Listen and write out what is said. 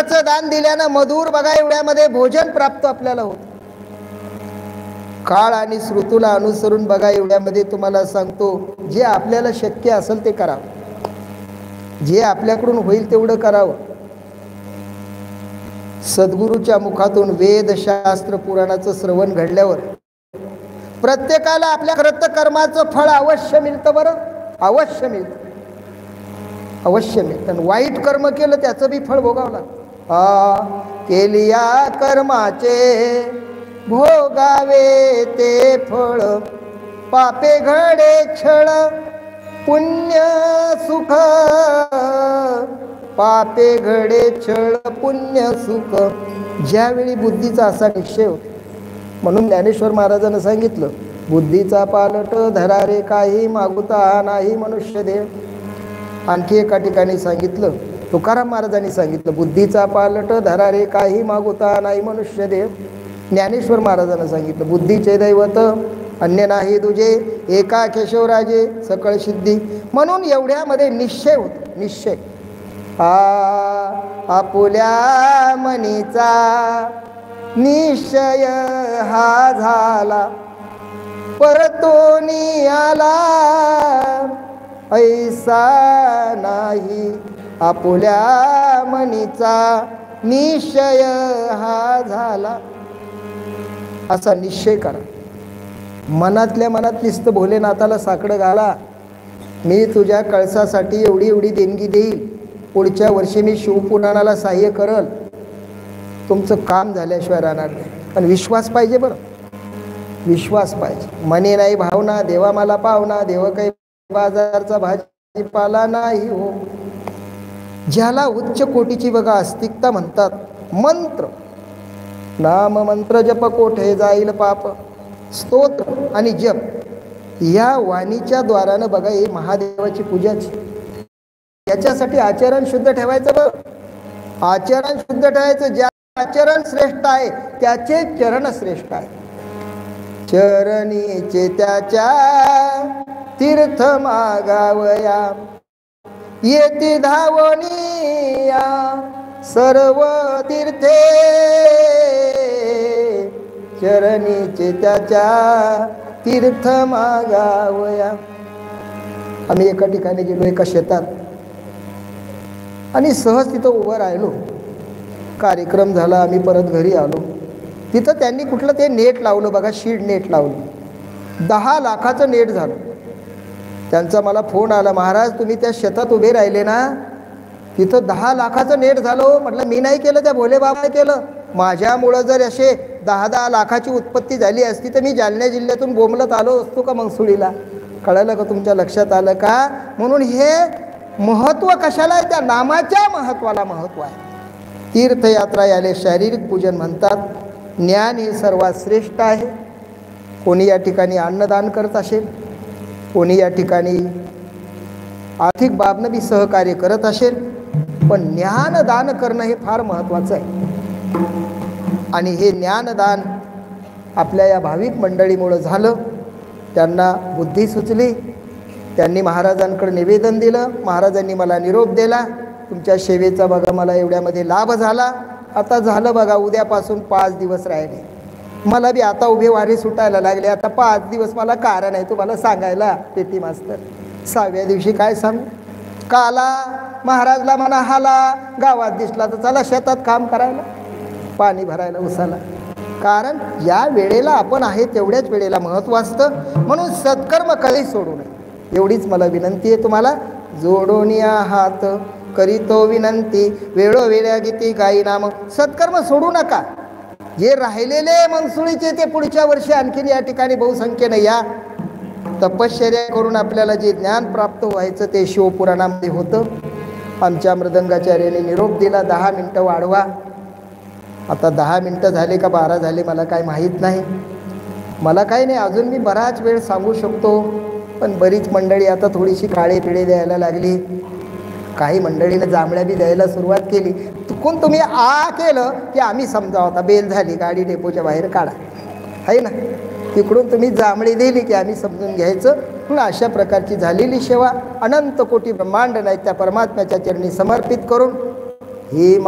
अन्नाचं दान दिल्यानं मधुर बघा एवढ्यामध्ये भोजन प्राप्त आपल्याला होत. काळ आणि ऋतूला अनुसरून बघा एवढ्यामध्ये तुम्हाला सांगतो, जे आपल्याला शक्य असेल ते करावं, जे आपल्याकडून होईल तेवढं करावं. सद्गुरूच्या मुखातून वेद शास्त्र पुराणाचं श्रवण घडल्यावर प्रत्येकाला आपल्या कृत कर्माचं फळ अवश्य मिळतं. बरं, अवश्य मिळतं, अवश्य मिळतं. आणि वाईट कर्म केलं त्याचं बी फळ भोगावं लागतं. केलिया कर्माचे भोगावे ते फळ, पापे घडे छळ पुण्य सुख, पापे घडे छळ पुण्य सुख. ज्यावेळी बुद्धीचा असा निश्चय होतो, म्हणून ज्ञानेश्वर महाराजांनी सांगितलं, बुद्धीचा पालट धरा रे काही मागुता नाही मनुष्य देव. आणखी एका ठिकाणी सांगितलं, तुकाराम महाराजांनी सांगितलं, बुद्धीचा पालट धरा रे काही मागुता नाही मनुष्य देव. ज्ञानेश्वर महाराजांनी सांगितलं, बुद्धीचे दैवत अन्य नाही तुझे, एका केशवराजे सकळ सिद्धी. म्हणून एवढ्यामध्ये निश्चय होतो, निश्चय. आपुल्या मनीचा निश्चय हा झाला, परतोनी आला ऐसा नाही. आपुल्या मनीचा निश्चय हा झाला, असा निश्चय करा. मनातल्या मनात नुसतं भोलेनाथाला साकडं घाला, मी तुझ्या कळसासाठी एवढी एवढी देणगी देईल, पुढच्या वर्षी मी शिवपुराणाला सहाय्य करल. तुमचं काम झाल्याशिवाय राहणार नाही. पण विश्वास पाहिजे, बरं, विश्वास पाहिजे. मने नाही भावना, देवा मला पावना, देव काही बाजारचा भाजीपाला नाही हो. ज्याला उच्च कोटीची बघा आस्तिकता म्हणतात, मंत्र नाम मंत्र जप कोठे जाईल पाप, स्तोत्र आणि जप या वाणीच्या द्वारानं बघा ही महादेवाची पूजाची. याच्यासाठी आचरण शुद्ध ठेवायचं, बरं, आचरण शुद्ध ठेवायचं. ज्या आचरण श्रेष्ठ आहे त्याचे चरण श्रेष्ठ आहे. चरणीचे त्याच्या तीर्थ मागावया, येती धावनिया सर्व तीर्थे. चरणीचे त्याच्या तीर्थ मागावया. आम्ही एका ठिकाणी गेलो, एका शेतात, आणि सहज तिथं उभं राहिलो. कार्यक्रम झाला, आम्ही परत घरी आलो. तिथं त्यांनी कुठलं ते नेट लावलं बघा, शीड नेट लावलं. 10 लाखाचं नेट झालं. त्यांचा मला फोन आला, महाराज तुम्ही त्या शेतात उभे राहिले ना, तिथं 10 लाखाचं नेट झालं. म्हटलं मी नाही केलं, त्या भोले बाबाने केलं. माझ्यामुळं जर असे 10-10 लाखाची उत्पत्ती झाली असती तर मी जालना जिल्ह्यातून बोंबलत आलो असतो का मंगसुळीला. कळलं का, तुमच्या लक्षात आलं का? म्हणून हे महत्त्व कशाला आहे, त्या नामाच्या महत्त्वाला महत्त्व आहे. तीर्थयात्रा याले शारीरिक पूजन म्हणतात. ज्ञान हे सर्वात श्रेष्ठ आहे. कोणी या ठिकाणी अन्नदान करत असेल, कोणी या ठिकाणी आर्थिक बाबनं बी सहकार्य करत असेल, पण ज्ञानदान करणं हे फार महत्त्वाचं आहे. आणि हे ज्ञानदान आपल्या या भाविक मंडळीमुळं झालं. त्यांना बुद्धी सुचली, त्यांनी महाराजांकडे निवेदन दिलं. महाराजांनी मला निरोप दिला, तुमच्या सेवेचा बघा मला एवढ्यामध्ये लाभ झाला. आता झालं बघा, उद्यापासून 5 दिवस राहिले. मला बी आता उभे वारे सुटायला लागले. आता 5 दिवस मला कारण आहे तुम्हाला सांगायला पेटी मास्तर. 6व्या दिवशी काय सांगू, काला महाराजला म्हणा हाला, गावात दिसला तर चला शेतात काम करायला, पाणी भरायला उसाला. कारण या वेळेला आपण आहे तेवढ्याच वेळेला महत्त्व असतं. म्हणून सत्कर्म कधी सोडू नये, एवढीच मला विनंती आहे तुम्हाला. जोडून या हात करीतो विनंती, वेळोवेळ्या गीती गाई नाम. सत्कर्म सोडू नका. जे राहिलेले मनसुळीचे ते पुढच्या वर्षी आणखीन या ठिकाणी बहुसंख्येने या. तपश्चर्या करून आपल्याला जे ज्ञान प्राप्त व्हायचं ते शिवपुराणामध्ये होतं. आमच्या मृदंगाचार्याने निरोप दिला, 10 मिनटं वाढवा. आता 10 मिनटं झाले का 12 झाले मला काय माहीत नाही. मला काही नाही, अजून मी बराच वेळ सांगू शकतो, पण बरीच मंडळी आता थोडीशी काळे पिळे द्यायला लागली. काही मंडळीनं जांभळ्या बी द्यायला सुरुवात केली. चुकून तुम्ही आ केलं की आम्ही समजावं, आता बेल झाली, गाडी डेपोच्या बाहेर काढा, आहे ना. तिकडून तुम्ही जांभळी दिली की आम्ही समजून घ्यायचं. म्हणून अशा प्रकारची झालेली सेवा अनंत कोटी ब्रह्मांड नाही त्या परमात्म्याच्या चरणी समर्पित करून ही